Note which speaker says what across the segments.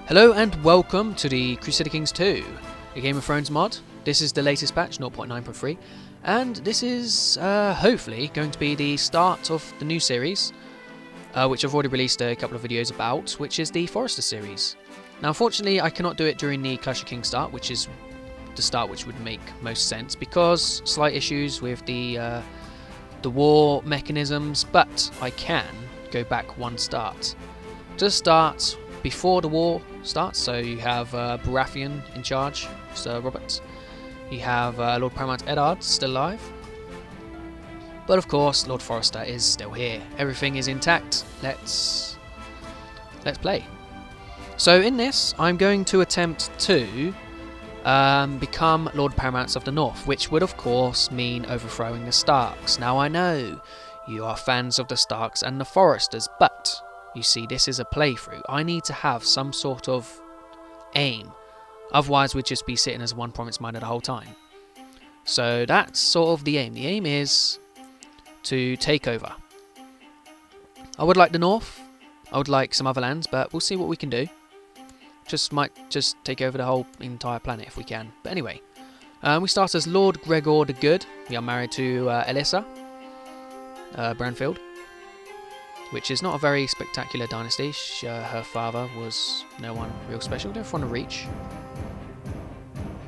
Speaker 1: Hello and welcome to the Crusader Kings 2, a Game of Thrones mod. This is the latest patch, 0.9.3, and this is hopefully going to be the start of the new series, which I've already released a couple of videos about, which is the Forresters series. Now unfortunately I cannot do it during the Clash of Kings start, which is the start which would make most sense, because slight issues with the war mechanisms, but I can go back one start. To start before the war starts, so you have Baratheon in charge, Sir Robert. You have Lord Paramount Eddard still alive. But of course, Lord Forrester is still here. Everything is intact. Let's play. So in this, I'm going to attempt to become Lord Paramount of the North, which would of course mean overthrowing the Starks. Now I know you are fans of the Starks and the Forresters, but you see, this is a playthrough. I need to have some sort of aim. Otherwise, we'd just be sitting as one province miner the whole time. So that's sort of the aim. The aim is to take over. I would like the north. I would like some other lands, but we'll see what we can do. Might take over the whole entire planet if we can. But anyway, we start as Lord Gregor the Good. We are married to Elissa Branfield, which is not a very spectacular dynasty. Her father was no one real special. They're from the Reach.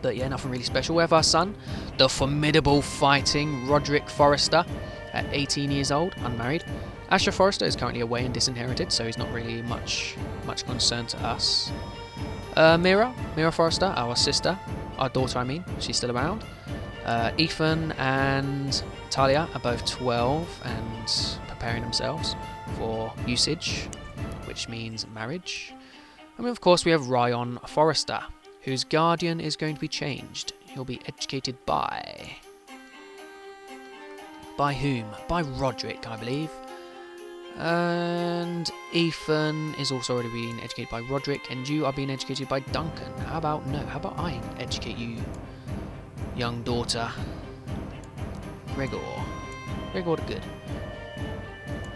Speaker 1: But yeah, nothing really special. We have our son, the formidable fighting Roderick Forrester, at 18 years old, unmarried. Asher Forrester is currently away and disinherited, so he's not really much concern to us. Mira Forrester, our sister, our daughter I mean, she's still around. Ethan and Talia are both 12 and preparing themselves for usage, which means marriage. And of course we have Ryan Forrester, whose guardian is going to be changed. He'll be educated by whom? By Roderick, I believe. And Ethan is also already being educated by Roderick, and you are being educated by Duncan. How about I educate you, young daughter? Gregor the Good.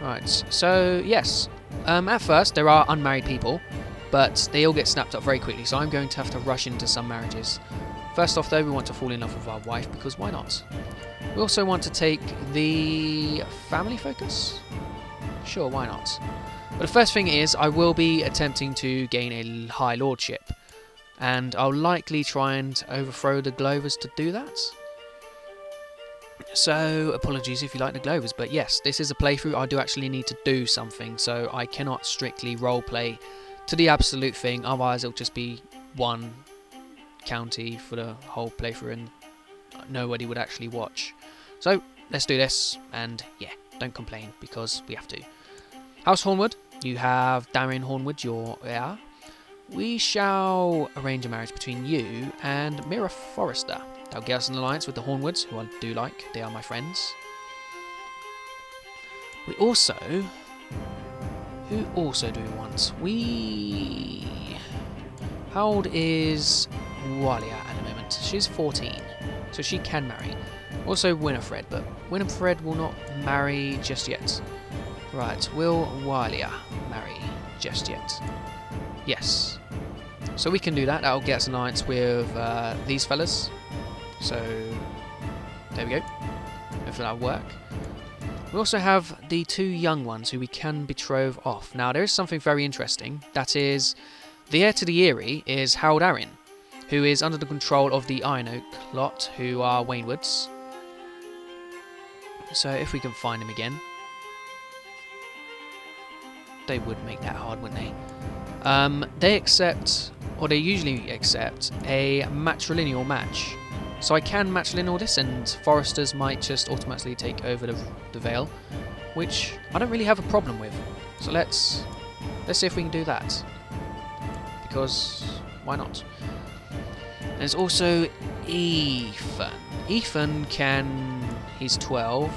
Speaker 1: Right, so yes, at first there are unmarried people, but they all get snapped up very quickly, so I'm going to have to rush into some marriages. First off though, we want to fall in love with our wife, because why not? We also want to take the family focus? Sure, why not? But the first thing is, I will be attempting to gain a high lordship, and I'll likely try and overthrow the Glovers to do that. So, apologies if you like the Glovers, but yes, this is a playthrough. I do actually need to do something, so I cannot strictly roleplay to the absolute thing, otherwise it'll just be one county for the whole playthrough and nobody would actually watch. So, let's do this, and yeah, don't complain, because we have to. House Hornwood, you have Darren Hornwood, your heir. We shall arrange a marriage between you and Mira Forrester. That'll get us an alliance with the Hornwoods, who I do like. They are my friends. We also... Who also do we want? How old is Walia at the moment? She's 14, so she can marry. Also Winifred, but Winifred will not marry just yet. Right, will Walia marry just yet? Yes. So we can do that. That'll get us an alliance with these fellas. So, there we go. Hopefully that'll work. We also have the two young ones who we can betroth off. Now, there is something very interesting. That is, the heir to the Eyrie is Harold Arryn, who is under the control of the Iron Oak lot, who are Waynwoods. So, if we can find him again. They would make that hard, wouldn't they? They accept, or they usually accept, a matrilineal match. So I can matrilineal this, and Forresters might just automatically take over the Vale, which I don't really have a problem with. So let's see if we can do that, because why not? There's also Ethan. Ethan he's 12.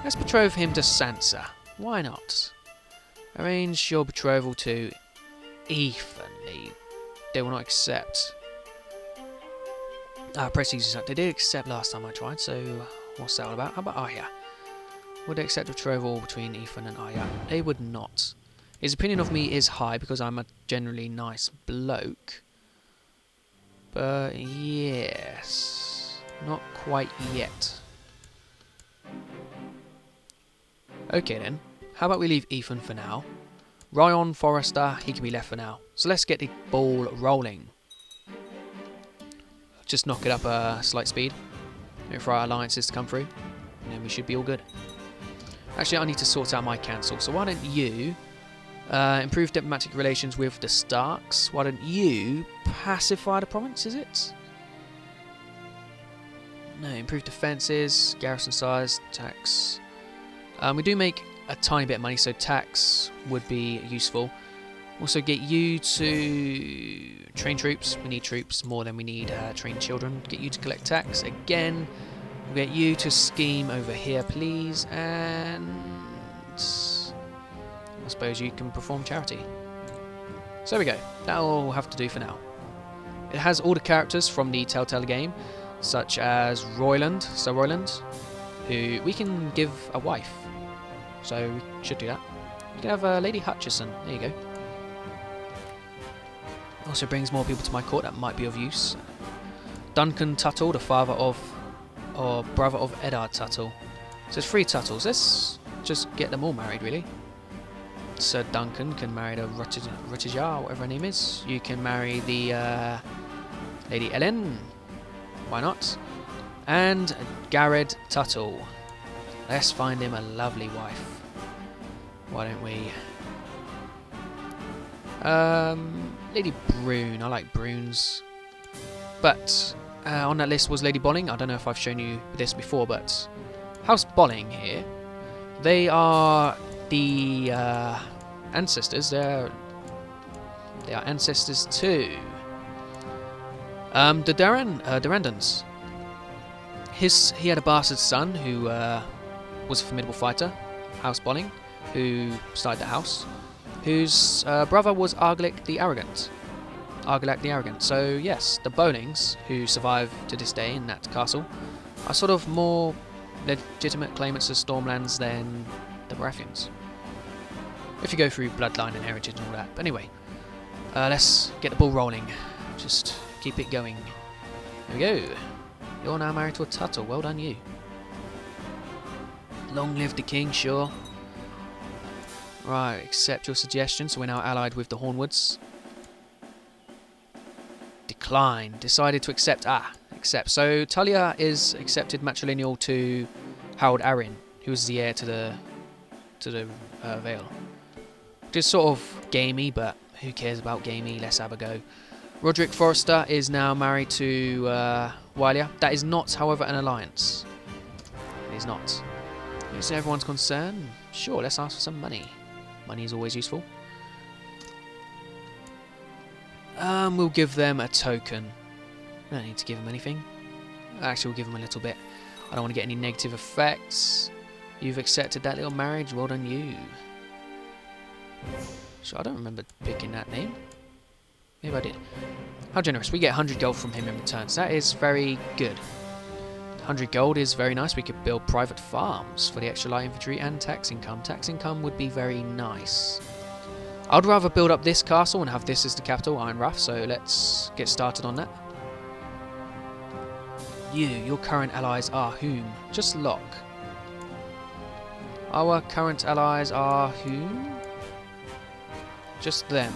Speaker 1: Let's betroth him to Sansa. Why not? Arrange your betrothal to Ethan. They will not accept. Press easy start. They did accept last time I tried, so what's that all about? How about Arya? Would they accept a betrothal between Ethan and Arya? They would not. His opinion of me is high because I'm a generally nice bloke. But yes, not quite yet. Okay then, how about we leave Ethan for now? Ryan, Forrester, he can be left for now. So let's get the ball rolling. Just knock it up a slight speed. Wait for our alliances to come through. And then we should be all good. Actually, I need to sort out my cancel. So why don't you improve diplomatic relations with the Starks? Why don't you pacify the province, is it? No, improve defences, garrison size, tax. We do make a tiny bit of money, so tax would be useful. Also get you to train troops. We need troops more than we need trained children. Get you to collect tax. Again, we'll get you to scheme over here, please. And I suppose you can perform charity. So there we go. That'll have to do for now. It has all the characters from the Telltale game, such as Royland, Sir Royland, who we can give a wife. So we should do that. You can have Lady Hutchison. There you go. Also brings more people to my court that might be of use. Duncan Tuttle, the father of, or brother of Eddard Tuttle. So there's 3 Tuttles. Let's just get them all married, really. Sir Duncan can marry the Ruttijar, whatever her name is. You can marry the Lady Ellen. Why not? And Garrett Tuttle. Let's find him a lovely wife. Why don't we? Lady Brune. I like Brunes. But on that list was Lady Bolling. I don't know if I've shown you this before, but House Bolling here, they are the ancestors. They are ancestors to the Durandons. He had a bastard son who was a formidable fighter, House Bolling, who started the house, whose brother was Arglac the Arrogant. So yes, the Bollings, who survive to this day in that castle, are sort of more legitimate claimants of Stormlands than the Baratheons. If you go through bloodline and heritage and all that. But anyway, let's get the ball rolling. Just keep it going. There we go. You're now married to a Tuttle. Well done, you. Long live the king, sure. Right, accept your suggestion. So we're now allied with the Hornwoods. Decline. Decided to accept. Accept. So Talia is accepted matrilineal to Harold Arryn, who is the heir to the Vale. Which is sort of gamey, but who cares about gamey? Let's have a go. Roderick Forrester is now married to Wylia. That is not, however, an alliance. It is not. Is everyone's concern? Sure, let's ask for some money. Money is always useful. We'll give them a token. We don't need to give them anything. Actually, we'll give them a little bit. I don't want to get any negative effects. You've accepted that little marriage. Well done, you. So I don't remember picking that name. Maybe I did. How generous. We get 100 gold from him in return. So that is very good. 100 gold is very nice. We could build private farms for the extra light infantry and tax income. Tax income would be very nice. I'd rather build up this castle and have this as the capital, Ironrath. So let's get started on that. Your current allies are whom? Just Locke. Our current allies are whom? Just them.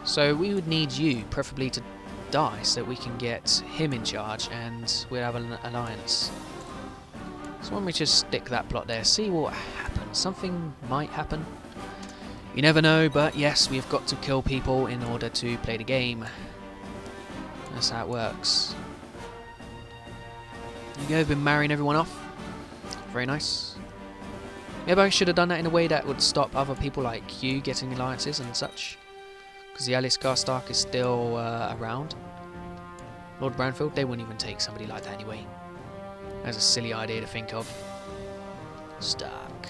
Speaker 1: So we would need you, preferably to die, so that we can get him in charge and we'll have an alliance. So why don't we just stick that plot there, see what happens. Something might happen. You never know, but yes, we've got to kill people in order to play the game. That's how it works. There you go, been marrying everyone off. Very nice. Maybe I should have done that in a way that would stop other people like you getting alliances and such. Because the Alistair Stark is still around. Lord Branfield, they wouldn't even take somebody like that anyway. That's a silly idea to think of. Stark.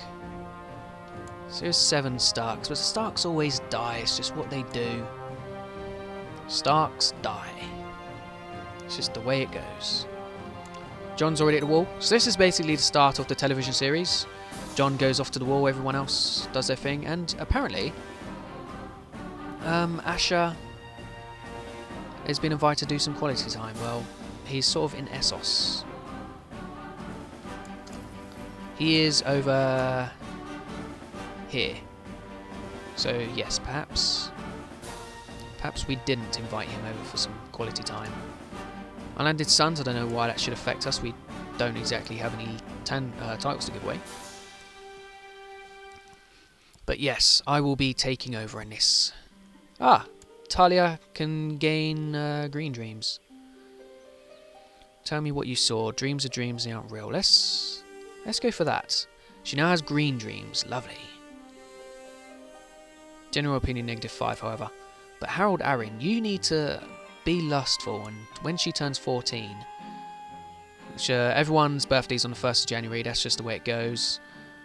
Speaker 1: So there's 7 Starks, but the Starks always die, it's just what they do. Starks die. It's just the way it goes. John's already at the wall. So this is basically the start of the television series. John goes off to the wall, everyone else does their thing, and apparently Asher has been invited to do some quality time. Well, he's sort of in Essos. He is over here. So yes, perhaps we didn't invite him over for some quality time. Unlanded Sons, I don't know why that should affect us. We don't exactly have any titles to give away. But yes, I will be taking over in this. Ah, Talia can gain green dreams. Tell me what you saw. Dreams are dreams, they aren't real. Let's go for that. She now has green dreams. Lovely. General opinion -5, however. But Harold Arryn, you need to be lustful, and when she turns 14, which everyone's birthday's on the 1st of January, that's just the way it goes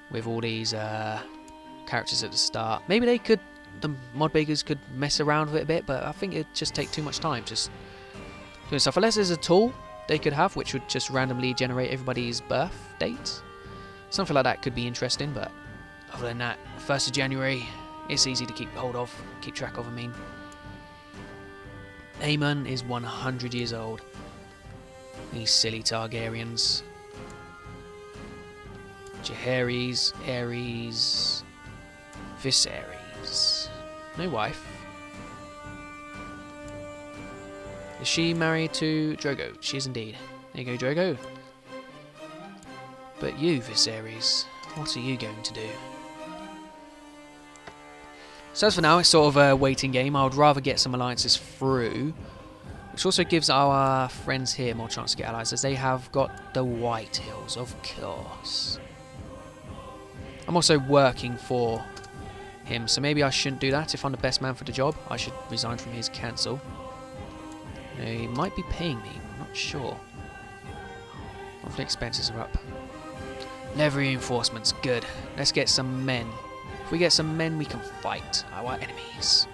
Speaker 1: with all these characters at the start. Maybe the mod makers could mess around with it a bit, but I think it'd just take too much time just doing stuff. Unless there's a tool they could have which would just randomly generate everybody's birth date. Something like that could be interesting, but other than that, 1st of January, it's easy to keep track of, I mean. Aemon is 100 years old. These silly Targaryens. Jaehaerys, Aerys, Viserys. No wife. Is she married to Drogo? She is indeed. There you go, Drogo. But you, Viserys, what are you going to do? So as for now, it's sort of a waiting game. I would rather get some alliances through, which also gives our friends here more chance to get allies, as they have got the White Hills, of course. I'm also working for him, so maybe I shouldn't do that. If I'm the best man for the job, I should resign from his council. He might be paying me, I'm not sure. Monthly expenses are up. Level reinforcements, good. Let's get some men. If we get some men, we can fight our enemies.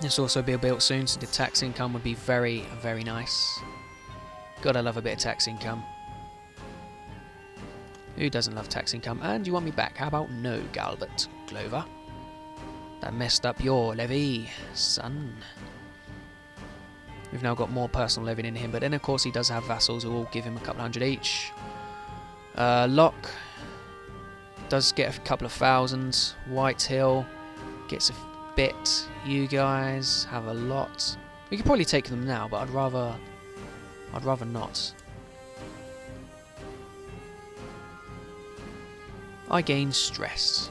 Speaker 1: This will also be built soon, so the tax income would be very, very nice. Gotta love a bit of tax income. Who doesn't love tax income? And you want me back? How about no, Galbert Glover? That messed up your levy, son. We've now got more personal levy in him, but then of course he does have vassals who will give him a couple hundred each. Locke does get a couple of thousands. White Hill gets a bit. You guys have a lot. We could probably take them now, but I'd rather not. I gain stress.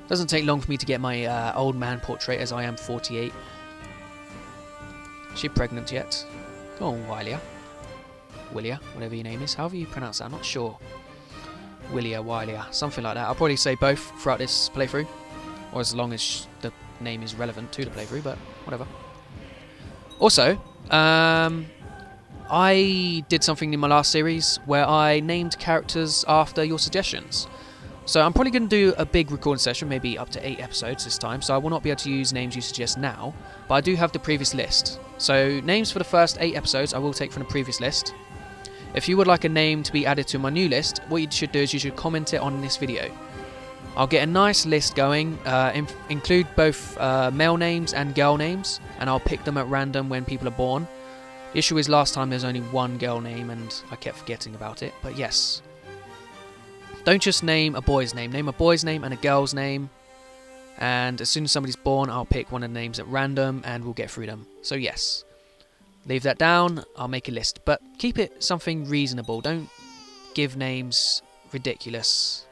Speaker 1: Doesn't take long for me to get my old man portrait, as I am 48. Is she pregnant yet? Go on, Willia, whatever your name is. However you pronounce that, I'm not sure. Willia, something like that. I'll probably say both throughout this playthrough, or as long as the name is relevant to the playthrough, but whatever. Also, I did something in my last series where I named characters after your suggestions. So I'm probably going to do a big recording session, maybe up to 8 episodes this time, so I will not be able to use names you suggest now, but I do have the previous list. So names for the first 8 episodes I will take from the previous list. If you would like a name to be added to my new list, what you should do is you should comment it on this video. I'll get a nice list going, include both male names and girl names, and I'll pick them at random when people are born. The issue is last time there's only one girl name and I kept forgetting about it, but yes. Don't just name a boy's name a boy's name and a girl's name, and as soon as somebody's born I'll pick one of the names at random and we'll get through them. So yes. Leave that down, I'll make a list, but keep it something reasonable. Don't give names ridiculous.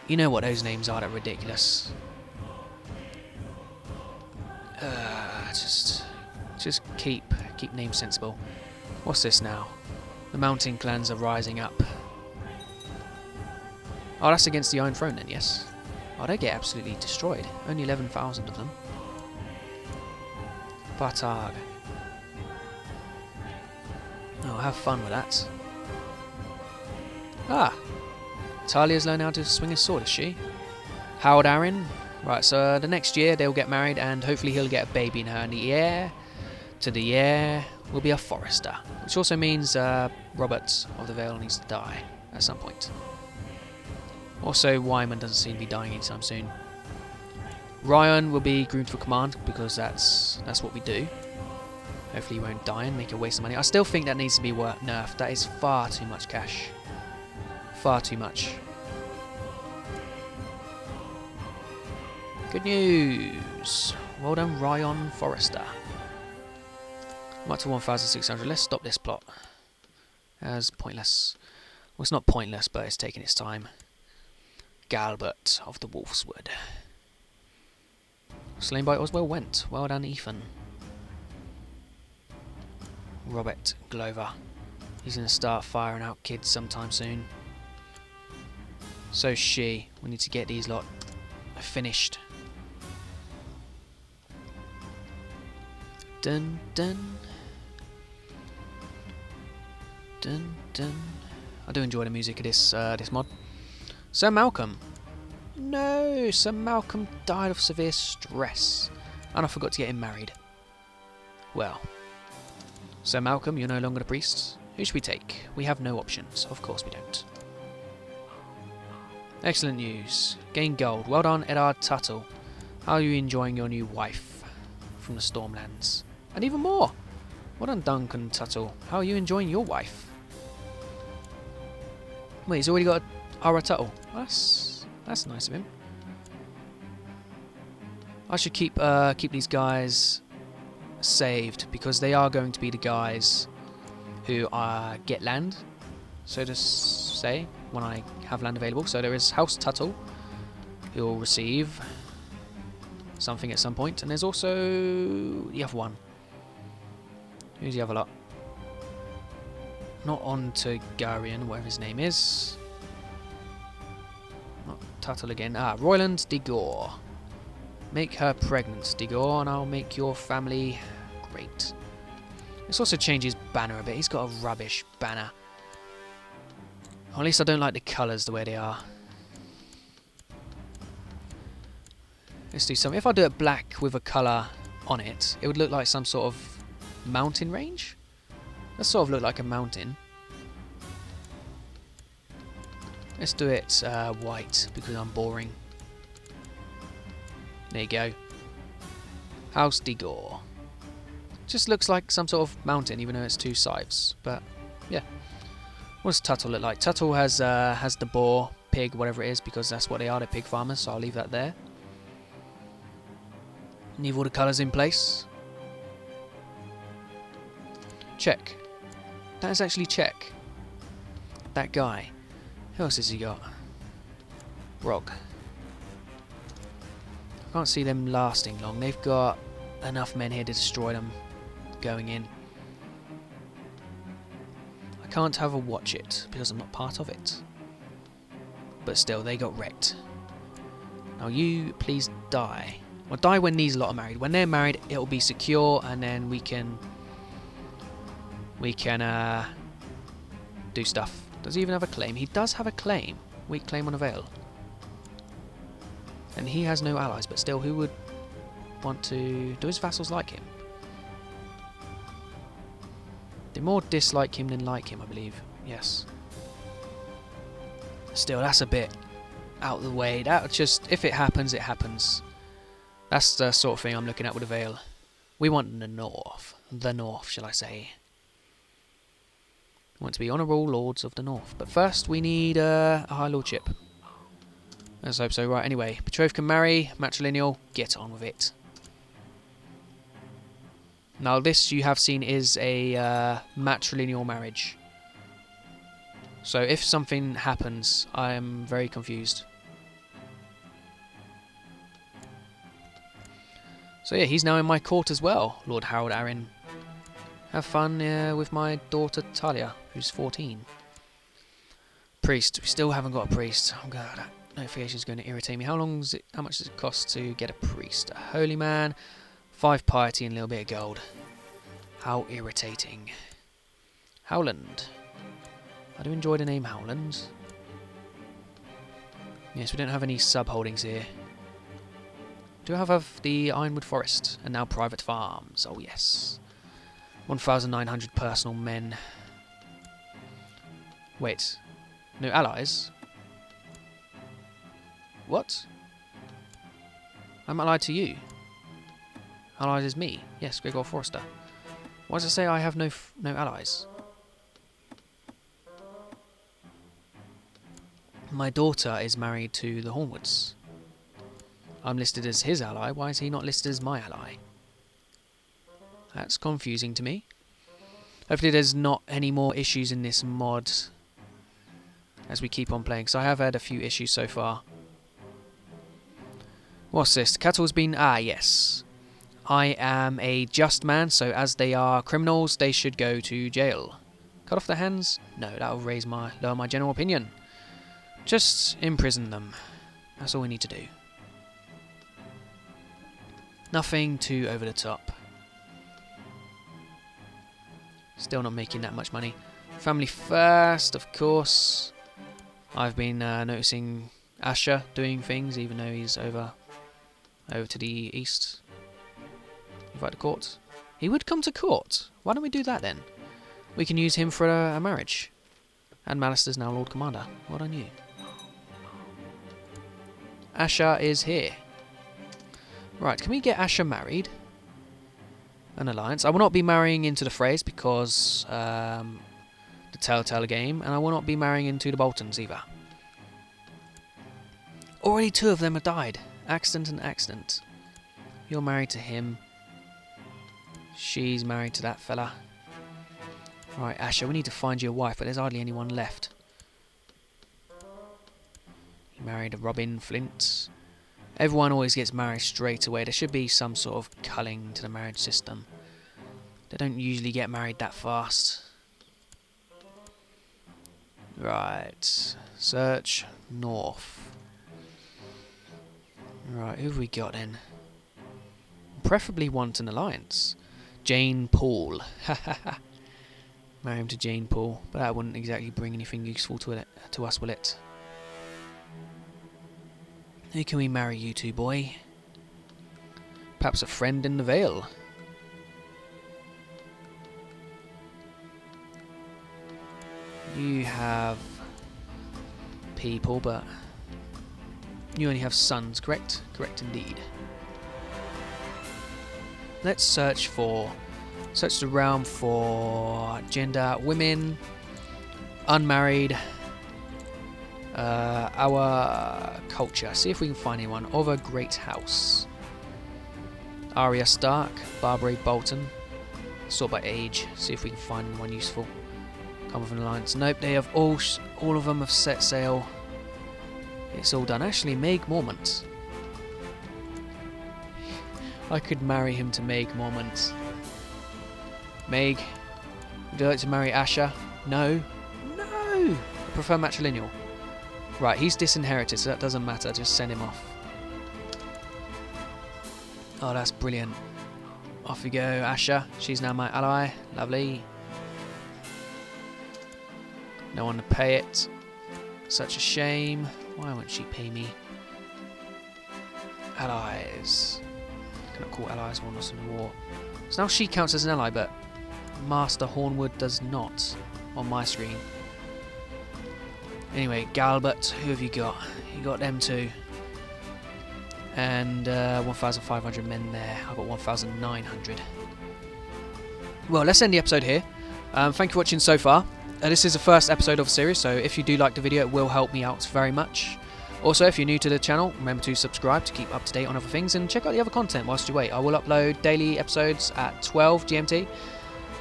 Speaker 1: You know what those names are that are ridiculous. Just keep names sensible. What's this now? The mountain clans are rising up. Oh, that's against the Iron Throne then, yes. Oh, they get absolutely destroyed. Only 11,000 of them. Batag. Oh, have fun with that. Ah! Talia's learned how to swing a sword, is she? Harold Arryn. Right, so the next year they'll get married and hopefully he'll get a baby in her, and the heir to the heir will be a Forrester. Which also means Robert of the Vale needs to die at some point. Also, Wyman doesn't seem to be dying anytime soon. Ryan will be groomed for command because that's what we do. Hopefully he won't die and make a waste of money. I still think that needs to be nerfed. That is far too much cash. Far too much. Good news. Well done, Ryan Forrester. I'm up to 1,600. Let's stop this plot. As pointless. Well, it's not pointless, but it's taking its time. Galbert of the Wolfswood. Slain by Oswell Went. Well done, Ethan. Robert Glover. He's going to start firing out kids sometime soon. So she. We need to get these lot finished. Dun dun. Dun dun. I do enjoy the music of this this mod. Sir Malcolm. No, Sir Malcolm died of severe stress. And I forgot to get him married. Well. Sir Malcolm, you're no longer the priest. Who should we take? We have no options. Of course we don't. Excellent news. Gain gold. Well done, Eddard Tuttle. How are you enjoying your new wife from the Stormlands? And even more. Well done, Duncan Tuttle. How are you enjoying your wife? Wait, he's already got Ara Tuttle. That's nice of him. I should keep these guys saved because they are going to be the guys who get land, so to say, when I have land available. So there is House Tuttle, who will receive something at some point, and there's also the other one. Who's the other lot? Not on to Garion, whatever his name is. Not Tuttle again. Royland de Gore. Make her pregnant, de Gore, and I'll make your family great. Let's also change his banner a bit. He's got a rubbish banner. Or at least I don't like the colours the way they are. Let's do something. If I do it black with a colour on it, it would look like some sort of mountain range. That sort of look like a mountain. Let's do it white because I'm boring. There you go. House de Gore. Just looks like some sort of mountain, even though it's two sides. But yeah, what does Tuttle look like? Tuttle has the boar, pig, whatever it is, because that's what they are. They're pig farmers. So I'll leave that there. Leave all the colours in place. Check. That is actually check. That guy. Who else has he got? Brog. I can't see them lasting long. They've got enough men here to destroy them going in. I can't have a watch it because I'm not part of it. But still, they got wrecked. Now you please die. Well, die when these lot are married. When they're married, it'll be secure, and then we can do stuff. Does he even have a claim? He does have a claim. Weak claim on a Vale. And he has no allies, but still, who would want to... Do his vassals like him? They more dislike him than like him, I believe. Yes. Still, that's a bit out of the way. That just... If it happens, it happens. That's the sort of thing I'm looking at with a Vale. We want the north. The north, shall I say. We want to be honourable lords of the north. But first, we need a high lordship. Let's hope so. Right, anyway. Betrothed can marry. Matrilineal. Get on with it. Now, this you have seen is a matrilineal marriage. So, if something happens, I am very confused. So yeah, he's now in my court as well, Lord Harold Arryn. Have fun with my daughter Talia, who's 14. Priest. We still haven't got a priest. Oh god, that notification's going to irritate me. How much does it cost to get a priest? A holy man, 5 piety and a little bit of gold. How irritating. Howland. I do enjoy the name Howland. Yes, we don't have any sub-holdings here. Do I have the Ironwood Forest and now private farms? Oh yes. 1,900 personal men. Wait. No allies? What? I'm allied to you. Allied is me. Yes, Gregor Forrester. Why does it say I have no allies? My daughter is married to the Hornwoods. I'm listed as his ally. Why is he not listed as my ally? That's confusing to me. Hopefully there's not any more issues in this mod as we keep on playing, because I have had a few issues so far. What's this? The cattle's been... Ah, yes. I am a just man, so as they are criminals, they should go to jail. Cut off their hands? No, that'll lower my general opinion. Just imprison them. That's all we need to do. Nothing too over the top. Still not making that much money. Family first, of course. I've been noticing Asher doing things, even though he's over to the east. Invite to court. He would come to court. Why don't we do that then? We can use him for a marriage. And Malister's now Lord Commander. Well done you. Asher is here. Right, can we get Asher married? An alliance. I will not be marrying into the Freys because the Telltale game, and I will not be marrying into the Boltons either. Already 2 of them have died. Accident and accident. You're married to him. She's married to that fella. Right, Asher, we need to find you a wife, but there's hardly anyone left. You married a Robin Flint. Everyone always gets married straight away. There should be some sort of culling to the marriage system. They don't usually get married that fast. Right. Search north. Right, who have we got then? Preferably want an alliance. Jane Paul. Marry him to Jane Paul. But that wouldn't exactly bring anything useful to us, will it? Who can we marry you to, boy? Perhaps a friend in the Vale. You have people, but you only have sons, correct? Correct indeed. Let's search the realm for gender, women, unmarried, our culture. See if we can find anyone of a great house. Arya Stark, Barbary Bolton. Sort by age. See if we can find anyone useful. Come with an alliance. Nope, they have all of them have set sail. It's all done. Actually, Meg Mormont. I could marry him to Meg Mormont. Meg, would you like to marry Asher? No. No! I prefer matrilineal. Right, he's disinherited, so that doesn't matter. Just send him off. Oh, that's brilliant. Off you go, Asher. She's now my ally. Lovely. No one to pay it. Such a shame. Why won't she pay me? Allies. Cannot call allies while not in war. So now she counts as an ally, but Master Hornwood does not on my screen. Anyway, Galbert, who have you got? You got them two. And 1,500 men there. I've got 1,900. Well, let's end the episode here. Thank you for watching so far. This is the first episode of a series, so if you do like the video, it will help me out very much. Also, if you're new to the channel, remember to subscribe to keep up to date on other things, and check out the other content whilst you wait. I will upload daily episodes at 12 GMT.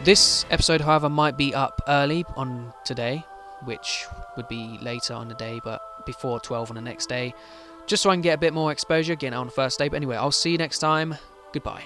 Speaker 1: This episode, however, might be up early on today, which would be later on the day, but before 12 on the next day, just so I can get a bit more exposure, getting out on the first day. But anyway, I'll see you next time. Goodbye.